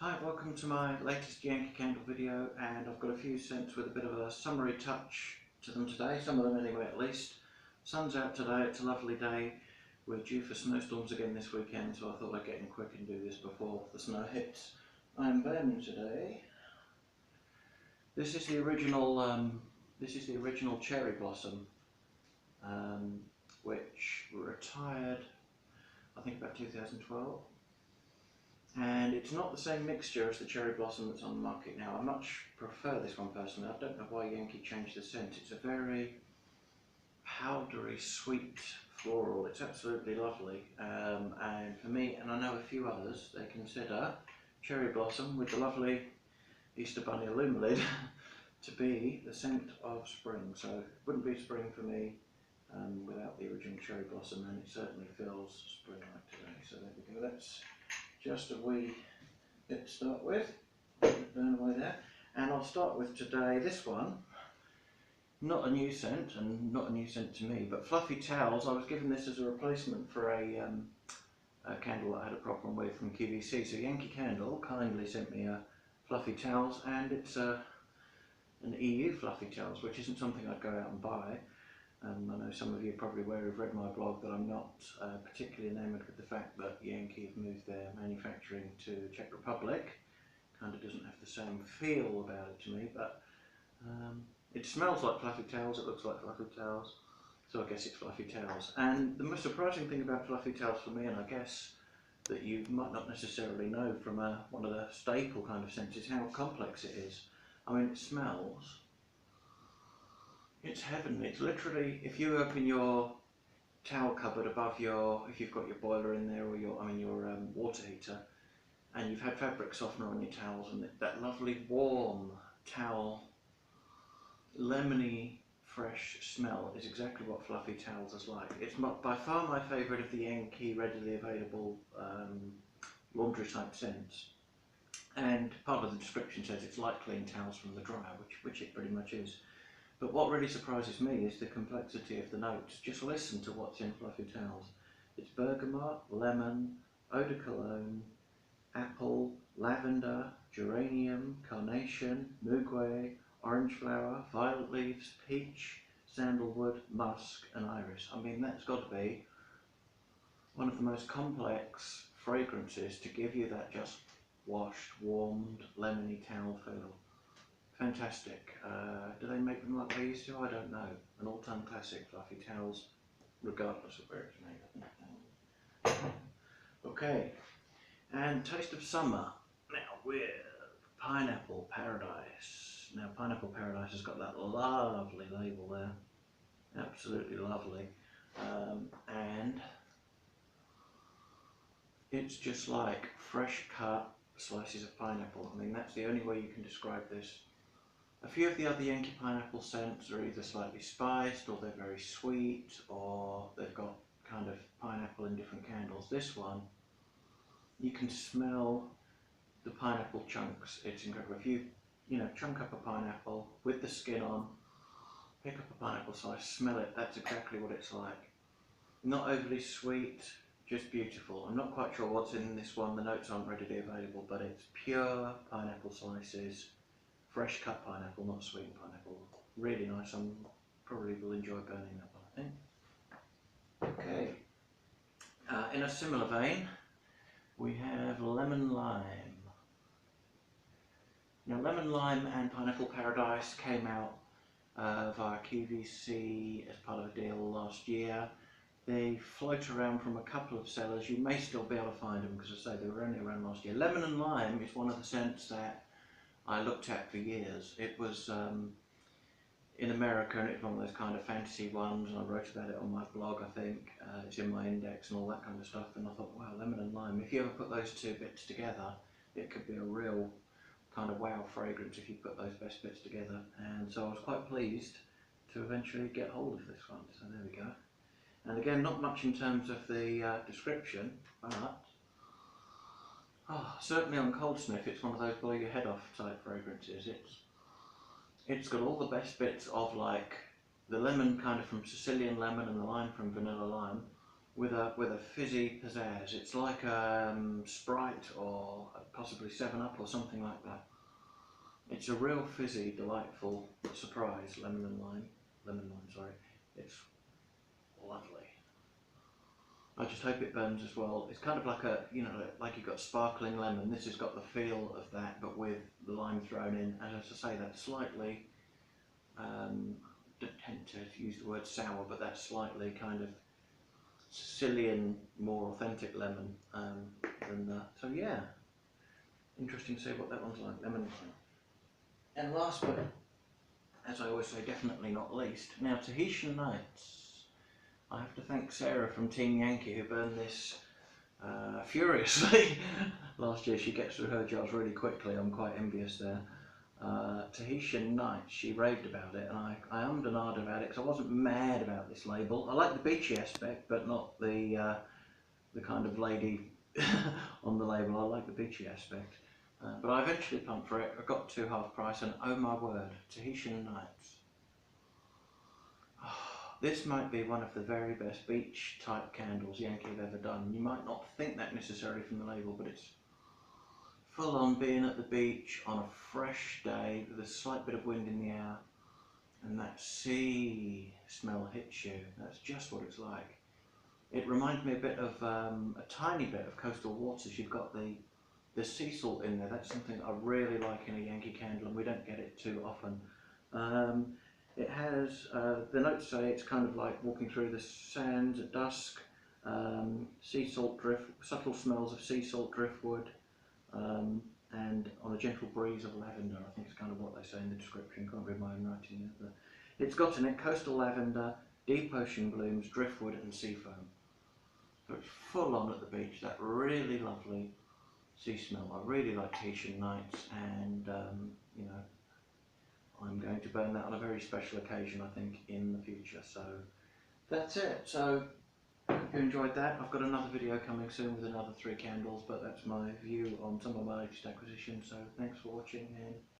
Hi, welcome to my latest Yankee candle video, and I've got a few scents with a bit of a summery touch to them today, some of them anyway at least. Sun's out today, it's a lovely day. We're due for snowstorms again this weekend, so I thought I'd get in quick and do this before the snow hits. I'm Ben today. This is the original Cherry Blossom, which retired I think about 2012. And it's not the same mixture as the Cherry Blossom that's on the market now. I much prefer this one personally. I don't know why Yankee changed the scent. It's a very powdery, sweet floral. It's absolutely lovely. And for me, and I know a few others, they consider Cherry Blossom with the lovely Easter Bunny Illumilid to be the scent of spring. So it wouldn't be spring for me without the original Cherry Blossom, and it certainly feels spring-like today. So there we go. That's just a wee bit to start with, burn away there. And I'll start with today this one, not a new scent, and not a new scent to me, but Fluffy Towels. I was given this as a replacement for a candle that I had a problem with from QVC, so Yankee Candle kindly sent me a Fluffy Towels, and it's an EU Fluffy Towels, which isn't something I'd go out and buy. I know some of you are probably aware, who've read my blog, that I'm not particularly enamoured with the fact that Yankee have moved their manufacturing to Czech Republic. Kind of doesn't have the same feel about it to me, but it smells like Fluffy Towels, it looks like Fluffy Towels, so I guess it's Fluffy Towels. And the most surprising thing about Fluffy Towels for me, and I guess that you might not necessarily know from one of the staple kind of scents, is how complex it is. I mean, it smells, it's heavenly. It's literally, if you open your towel cupboard above if you've got your boiler in there, or your water heater, and you've had fabric softener on your towels, and that lovely warm towel, lemony, fresh smell is exactly what Fluffy Towels is like. It's by far my favourite of the Yankee readily available laundry type scents. And part of the description says it's like clean towels from the dryer, which it pretty much is. But what really surprises me is the complexity of the notes. Just listen to what's in Fluffy Towels. It's bergamot, lemon, eau de cologne, apple, lavender, geranium, carnation, muguet, orange flower, violet leaves, peach, sandalwood, musk and iris. I mean, that's got to be one of the most complex fragrances to give you that just washed, warmed, lemony towel feel. Fantastic. Do they make them like they used to? I don't know. An all-time classic, Fluffy Towels, regardless of where it's made. Okay, and Taste of Summer. Now with Pineapple Paradise. Now Pineapple Paradise has got that lovely label there. Absolutely lovely. And it's just like fresh cut slices of pineapple. I mean, that's the only way you can describe this. A few of the other Yankee pineapple scents are either slightly spiced, or they're very sweet, or they've got kind of pineapple in different candles. This one, you can smell the pineapple chunks. It's incredible. If you chunk up a pineapple with the skin on, pick up a pineapple slice, smell it, that's exactly what it's like. Not overly sweet, just beautiful. I'm not quite sure what's in this one, the notes aren't readily available, but it's pure pineapple slices. Fresh cut pineapple, not sweetened pineapple. Really nice. I probably will enjoy burning that one, I think. Okay. In a similar vein, we have Lemon Lime. Now, Lemon Lime and Pineapple Paradise came out via QVC as part of a deal last year. They float around from a couple of sellers. You may still be able to find them, because I say they were only around last year. Lemon and Lime is one of the scents that I looked at for years. It was in America, and it's one of those kind of fantasy ones, and I wrote about it on my blog, I think. It's in my index and all that kind of stuff, and I thought, wow, lemon and lime, if you ever put those two bits together, it could be a real kind of wow fragrance if you put those best bits together. And so I was quite pleased to eventually get hold of this one, so there we go. And again, not much in terms of the description, but certainly on cold sniff, it's one of those blow your head off type fragrances. It's got all the best bits of like the lemon kind of from Sicilian lemon and the lime from vanilla lime, with a fizzy pizzazz. It's like Sprite or possibly 7 Up or something like that. It's a real fizzy, delightful surprise. Lemon lime. Sorry, it's lovely. I just hope it burns as well. It's kind of like a, you know, like you've got sparkling lemon. This has got the feel of that, but with the lime thrown in. And as I say, that's slightly, don't tend to use the word sour, but that's slightly kind of Sicilian, more authentic lemon than that. So yeah, interesting to see what that one's like, lemon lime. And last but, as I always say, definitely not least, now Tahitian Nights. I have to thank Sarah from Team Yankee who burned this furiously last year. She gets through her jars really quickly. I'm quite envious there. Tahitian Nights, she raved about it, and I ummed and ahed about it because I wasn't mad about this label. I like the beachy aspect, but not the kind of lady on the label. I like the beachy aspect. But I eventually pumped for it. I got 2 half price, and oh my word, Tahitian Nights. This might be one of the very best beach type candles Yankee have ever done. You might not think that necessarily from the label, but it's full on being at the beach on a fresh day with a slight bit of wind in the air, and that sea smell hits you. That's just what it's like. It reminds me a bit of a tiny bit of Coastal Waters. You've got the sea salt in there. That's something I really like in a Yankee candle, and we don't get it too often. It has, the notes say it's kind of like walking through the sands at dusk, sea salt drift, subtle smells of sea salt driftwood, and on a gentle breeze of lavender. I think it's kind of what they say in the description, can't read my own writing there. But it's got in it coastal lavender, deep ocean blooms, driftwood and sea foam. So it's full on at the beach, that really lovely sea smell. I really like Tahitian Nights, and you know, I'm going to burn that on a very special occasion, I think, in the future. So that's it. So I hope you enjoyed that. I've got another video coming soon with another 3 candles, but that's my view on some of my latest acquisitions. So thanks for watching, and